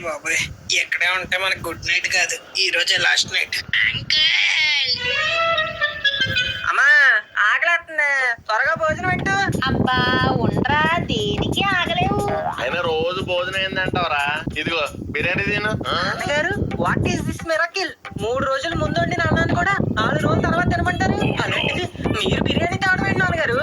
బాబోయ్, ఎక్కడే ఉంటే మనకి గుడ్ నైట్ కాదు, ఈ రోజే లాస్ట్ నైట్. అమ్మా ఆకలేస్తుంది, త్వరగా భోజనం పెట్టు. అబ్బా ఉండరా, దేనికి ఆగలేవు. అయినా రోజు భోజనం ఏందంటావరా? ఇదిగో బిర్యానీ తిను. నాన్నగారు, వాట్ ఈస్ దిస్ మిరకిల్? 3 రోజుల ముందు వండిన అన్నాను కూడా 4 రోజుల తర్వాత తినమంటారు. అలాంటిది మీరు బిర్యానీ తేవడం ఏంటి నాన్నగారు?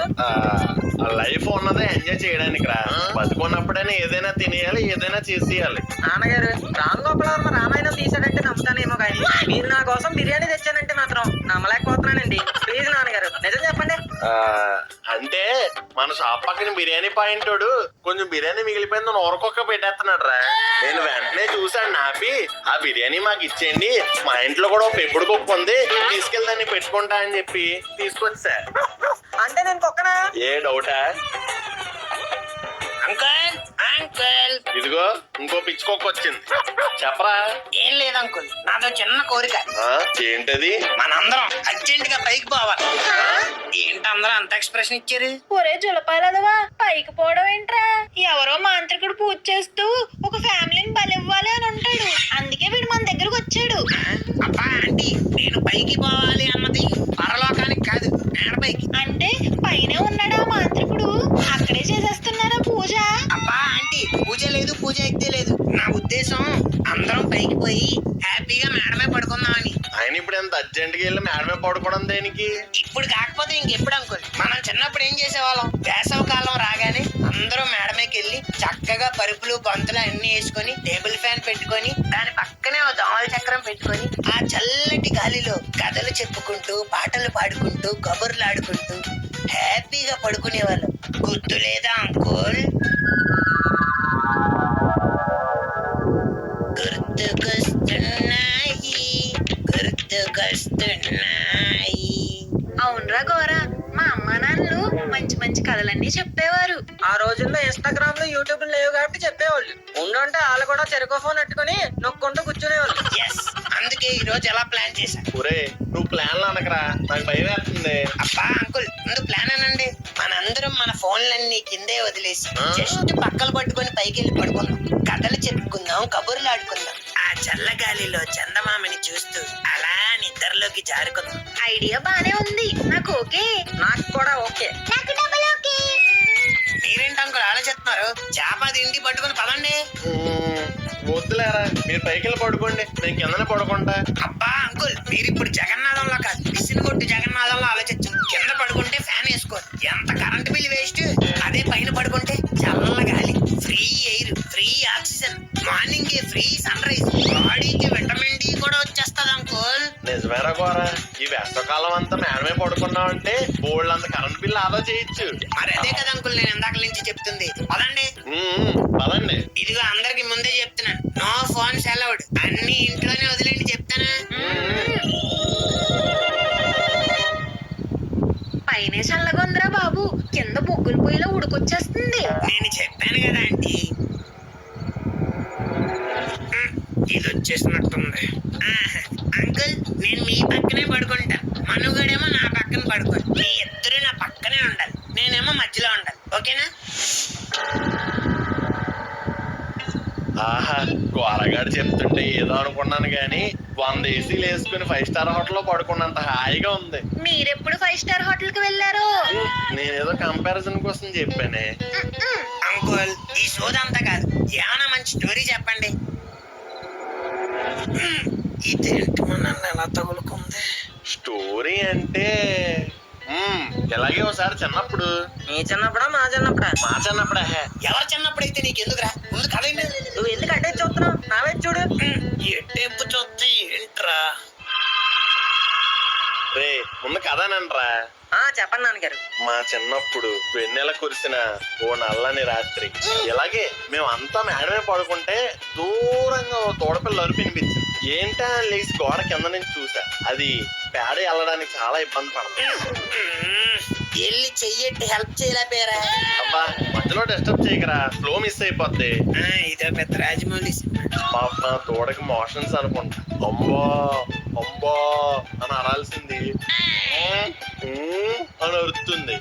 లైఫ్ ఉన్నదే ఎంజాయ్ చేయడానికి రా. బతుకున్నప్పుడైనా ఏదైనా తినేయాలి, ఏదైనా చేసేయాలి. నాన్నగారు, రామ్ గోపాలవర్మ రామాయణం తీసాడంటే నమ్ముతానేమో కానీ మీరు నా కోసం బిర్యానీ తెచ్చానంటే మాత్రం నమ్మలేకపోతున్నానండి. ప్లీజ్ నాన్నగారు, నిజం చెప్పండి. అంటే మన షాప్ పక్కన బిర్యానీ పాయింట్ కొంచెం బిర్యానీ మిగిలిపోయింది నోరకొక్క పెట్టేస్తున్నాడు రా. నేను వెంటనే చూసాను, నాపి ఆ బిర్యానీ మాకు ఇచ్చేయండి, మా ఇంట్లో కూడా ఒక పెంపుడు కుక్క ఉంది, తీసుకెళ్ళి పెట్టుకుంటా అని చెప్పి తీసుకొచ్చా. అంటే నేను కుక్కనా? ఏ డౌటా? అంకుల్, అంకుల్, ఇదిగో ఇంకో పిచ్చుకోక వచ్చింది, చెప్పరా. ఏం లేదు అంకుల్, నాదో చిన్న కోరిక. ఏంటది? మనందరం అర్జెంట్ గా పైకి పోవాలి. ఏంటి అందరూ అంత ఎక్స్ప్రెషన్ ఇచ్చారు? ఒరే జులపాలదవా, పైకి పోవడం ఏంట్రా? ఎవరో మాంత్రికుడు పూజ చేస్తూ ఒక ఫ్యామిలీని బలివ్వాలి అని ఉంటాడు, అందుకే వీడు మన దగ్గరకు వచ్చాడు. అబ్బా ఆంటీ, నేను పైకి పోవాలి అన్నది పరలోకానికి కాదు, మేడ పైకి. అంటే పైనే ఉన్నాడా మాంత్రికుడు? అక్కడే చేసేస్తున్నారా పూజ? అబ్బా ఆంటీ, పూజ లేదు, పూజ ఎక్తే లేదు. నా ఉద్దేశం అందరం పైకి పోయి హ్యాపీగా మేడమే పడుకుందామని. ఆయన ఇప్పుడు ఎంత అర్జెంట్ గా వెళ్ళి మేడమే పడుకోవడం దేనికి? ఇప్పుడు కాకపోతే ఇంకెప్పుడు అంకుల్? మనం చిన్నప్పుడు ఏం చేసేవాళ్ళం? వేసవ కాలం రాగానే అందరూ మేడమేకి వెళ్ళి చక్కగా పరుపులు బంతులు అన్ని వేసుకొని టేబుల్ ఫ్యాన్ పెట్టుకొని దాని పక్కనే ఒక దోమల చక్రం పెట్టుకొని ఆ చల్లటి గాలిలో కథలు చెప్పుకుంటూ పాటలు పాడుకుంటూ కబుర్లు ఆడుకుంటూ హ్యాపీగా పడుకునేవాళ్ళం. గుర్తు లేదా అంకుల్? గుర్తుకొస్తున్నాయి. అవునరా గోరా, మా అమ్మా నాన్నలు మంచి మంచి కథలన్నీ చెప్పేవారు. ఆ రోజుల్లో ఇన్స్టాగ్రామ్ లో యూట్యూబ్ లేవు కాబట్టి చెప్పేవాళ్ళు. ఉండుంటే వాళ్ళు కూడా చెరుకో ఫోన్ పెట్టుకుని నొక్కుంటూ కూర్చునేవాళ్ళు. అందుకే ఈ రోజు ఎలా ప్లాన్ చేశా. ఒరే నువ్వు ప్లాన్లు అనకరా, నాకు భయం వేస్తుంది. అబ్బా అంకుల్, ముందు ప్లాన్ అనండి. మనందరం మన ఫోన్లన్నీ కిందే వదిలేసి జస్ట్ పక్కలు పట్టుకొని పైకి వెళ్ళి పడుకుందాం, కథలు చెప్పుకుందాం, కబుర్లు ఆడుకుందాం, ఆ చల్లగాలిలో చందమామని చూస్తూ అలా నిద్రలోకి జారుకుందాం. ఐడియా బానే ఉంది, నాకు ఓకే. నాకు కూడా ఓకే. నాకు డబుల్ ఓకే. మీరేంటి అంకుల్ ఆలోచిస్తున్నారు? చేప తిండి పట్టుకుని పదండి. వద్దులేరా, మీరు పైకి వెళ్ళి పడుకోండి, నేను కిందనే పడుకుంటా. అబ్బా అంకుల్, మీరు ఇప్పుడు జగన్నాథంలో కాదు, పిసిని కొట్టు జగన్నాథంలో ఆలోచించు. కింద పడుకుంటే ఫ్యాన్ వేసుకోరు, ఎంత కరెంట్ బిల్ వేస్ట్. అదే పైన పడుకుంటే చల్ల గాలి, free air, free oxygen, morning free sunrise, బాడీకి విటమిన్ డి కూడా వచ్చేస్తది అంకుల్. నిజమేరా గోరా, ఈ వేసవకాలం అంతా మేడమే పడుకున్నాం అంటే బోల్డ్ అంత కరెంట్ బిల్ ఆదా చేయొచ్చు. మరి అదే కదా అంకుల్ నేను ఇందాక నుంచి చెప్తుంది. పదండి. పదండి. ఇదిగో అందరికి ముందే చెప్తున్నాను, నో ఫోన్స్ అలౌడ్, అన్ని ఇంట్లోనే వదిలేండి చెప్తానా. పైనే చల్లగా ఉందిరా బాబు, కింద బొగ్గుల పొయ్యిలో ఉడుకొచ్చేస్తుంది. నేను చెప్పాను కదా ఆంటీ, ఇది వచ్చేసినట్టుంది. అంకుల్, నేను మీ పక్కనే పడుకుంటా, మనుగడేమో నా పక్కన పడుకోండి. మీ ఇద్దరు నా పక్కనే ఉండాలి, నేనేమో మధ్యలో ఉండాలి, ఓకేనా? ఆహా, గోరగాడు చెప్తుంటే ఏదో అనుకున్నాను గాని 100 ఏసీలు వేసుకుని 5 స్టార్ హోటల్లో పడుకున్నంత హాయిగా ఉంది. మీరెప్పుడు 5 స్టార్ హోటల్ కి వెళ్ళారు? నేనేదో కంపారిజన్ కోసం చెప్పానే. అంకుల్, ఈ సోదంతా కాదు, ఏమైనా మంచి స్టోరీ చెప్పండి. ఇదేంటి మనల్ని ఎలా తగులుకుంది? స్టోరీ అంటే ఇలాగే ఒకసారి చిన్నప్పుడు. నీ చిన్నప్పుడా మా చిన్నప్పుడా? మా చిన్నప్పుడే. ఎవరు చిన్నప్పుడైతే నీకెందుకురా? ముందు కదండి. నువ్వు ఎందుకు అడ్డే చూస్తున్నావు? నా వైపు చూడు. ఎట్టేపు చూస్తే ఏంట్రా? రే ముందు కథనండ్రా. చెప్పండి నాన్నగారు. మా చిన్నప్పుడు వెన్నెల కురిసిన ఓ నల్లని రాత్రి ఇలాగే మేము అంతా మేడమే పడుకుంటే దూరంగా ఓ తోడపిల్ల అరుపు వినిపించింది. ఏంటా లేచి గోడ కింద నుంచి చూసా, అది పేడ వెళ్ళడానికి చాలా ఇబ్బంది పడుతుంది. వెళ్ళి చెయ్యట్టి హెల్ప్ చేయలేకపోయారా? అబ్బా మధ్యలో డిస్టర్బ్ చేయకరా, ఫ్లో మిస్ అయిపోద్ది. ఇదో పెద్ద రాజమౌళి పాప నా తోడకి మోషన్స్ అనుకుంటా. అమ్మా అమ్మా అని అనాల్సింది అని అరుస్తుంది.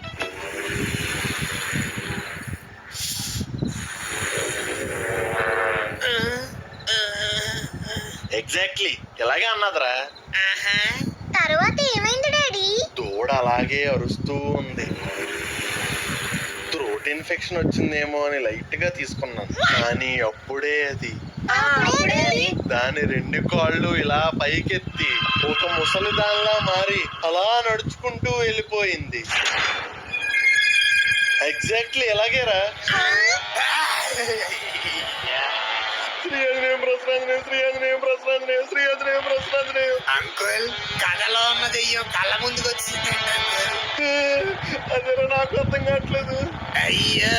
ఎగ్జాక్ట్లీ ఇలాగే అన్నదిరా. ఆహా. తర్వాత ఏమైంది డాడీ? దూడ అలాగే అరుస్తూ ఉంది. థ్రోట్ ఇన్ఫెక్షన్ వచ్చిందేమో అని లైట్ గా తీసుకున్నాను, కానీ అప్పుడే అది దాని 2 కాళ్ళు ఇలా పైకెత్తి ఒక ముసలి దానిలా మారి అలా నడుచుకుంటూ వెళ్ళిపోయింది. ఎగ్జాక్ట్లీ ఎలాగేరా. శ్రీఆంజనేయం ప్రసరాంజనేయం, శ్రీఆంజనేయం ప్రసరాంజనేయం, శ్రీఆంజనేయం ప్రసరాంజనేయం. అంకుల్ కథలో ఉన్న దెయ్యం కళ్ళ ముందుకు వచ్చిందండి అంకుల్. అదేరా నాకు అర్థం కావట్లేదు. అయ్యో